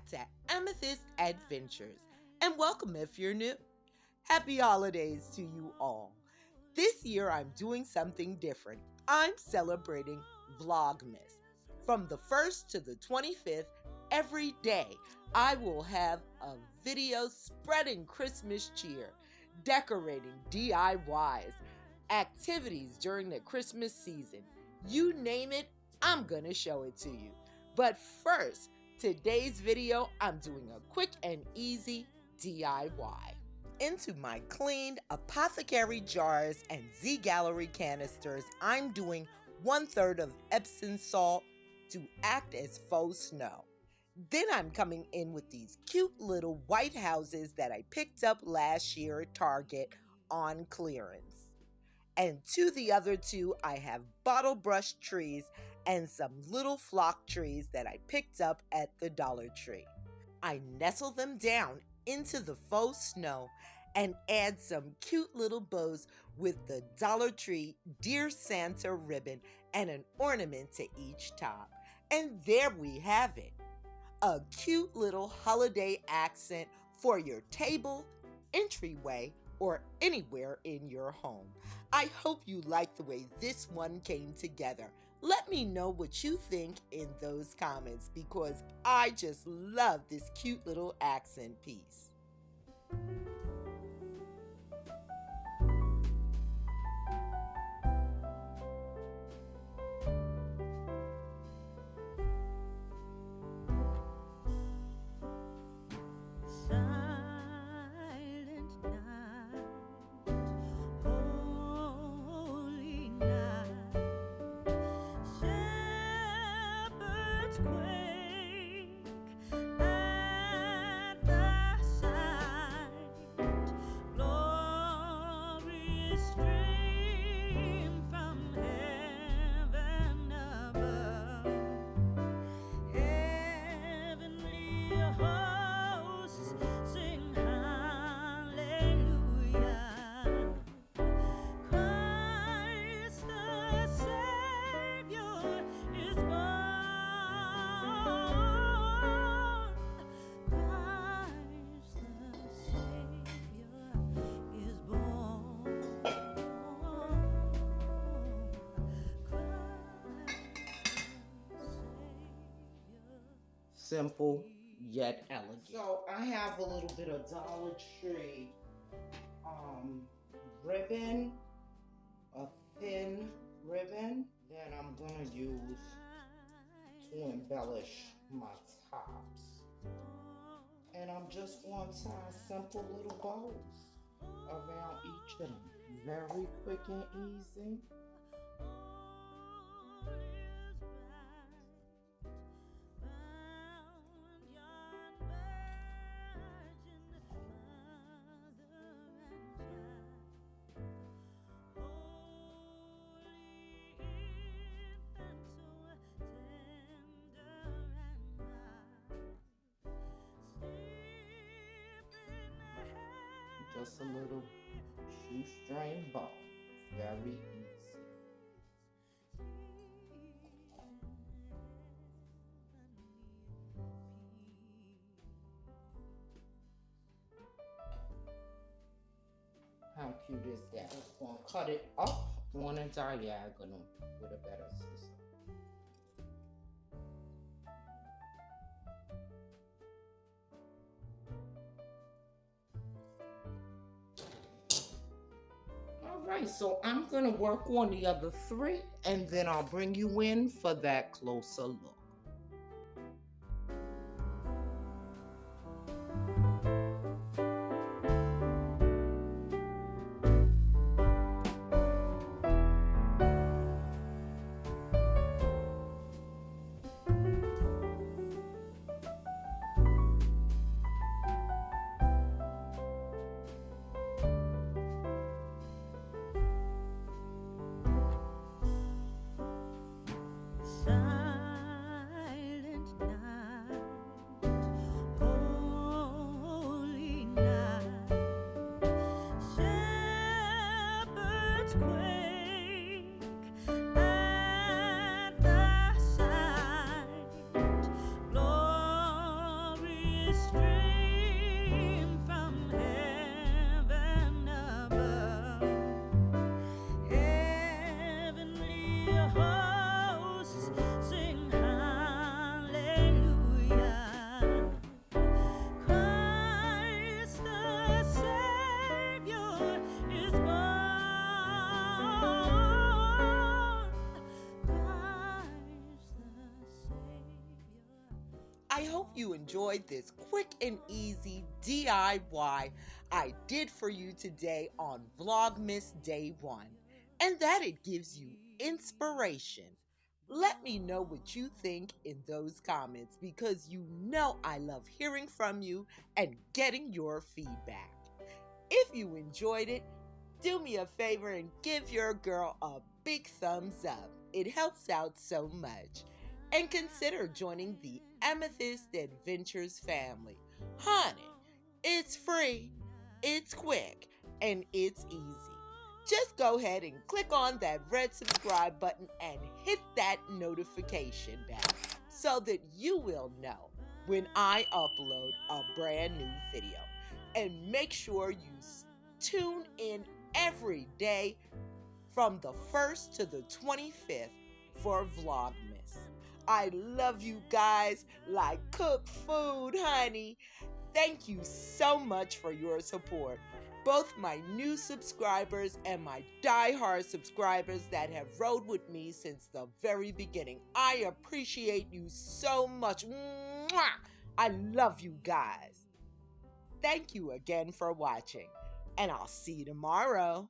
to Amethyst Adventures, and welcome if you're new. Happy holidays to you all. This year I'm doing something different. I'm celebrating Vlogmas. From the 1st to the 25th, every day I will have a video spreading Christmas cheer, decorating DIYs, activities during the Christmas season. You name it, I'm gonna show it to you. But first, today's video, I'm doing a quick and easy DIY. Into my cleaned Apothecary jars and Z-Gallery canisters, I'm doing 1/3 of Epsom salt to act as faux snow. Then I'm coming in with these cute little white houses that I picked up last year at Target on clearance. And to the other two, I have bottle brush trees and some little flock trees that I picked up at the Dollar Tree. I nestle them down into the faux snow and add some cute little bows with the Dollar Tree Dear Santa ribbon and an ornament to each top. And there we have it. A cute little holiday accent for your table, entryway, or anywhere in your home. I hope you like the way this one came together. Let me know what you think in those comments because I just love this cute little accent piece. Simple yet elegant. So I have a little bit of Dollar Tree ribbon, a thin ribbon that I'm gonna use to embellish my tops. And I'm just going to tie simple little bows around each of them. Very quick and easy. Just a little shoestring bow. Very easy. How cute is that? I'm going to cut it up on a diagonal with a better scissor. Alright, so I'm going to work on the other 3 and then I'll bring you in for that closer look. I hope you enjoyed this quick and easy DIY I did for you today on Vlogmas Day 1, and that it gives you inspiration. Let me know what you think in those comments because you know I love hearing from you and getting your feedback. If you enjoyed it, do me a favor and give your girl a big thumbs up. It helps out so much. And consider joining the Amethyst Adventures family. Honey, it's free, it's quick, and it's easy. Just go ahead and click on that red subscribe button and hit that notification bell so that you will know when I upload a brand new video. And make sure you tune in every day from the 1st to the 25th for Vlogmas. I love you guys like cooked food, honey. Thank you so much for your support. Both my new subscribers and my die-hard subscribers that have rode with me since the very beginning. I appreciate you so much. Mwah! I love you guys. Thank you again for watching, and I'll see you tomorrow.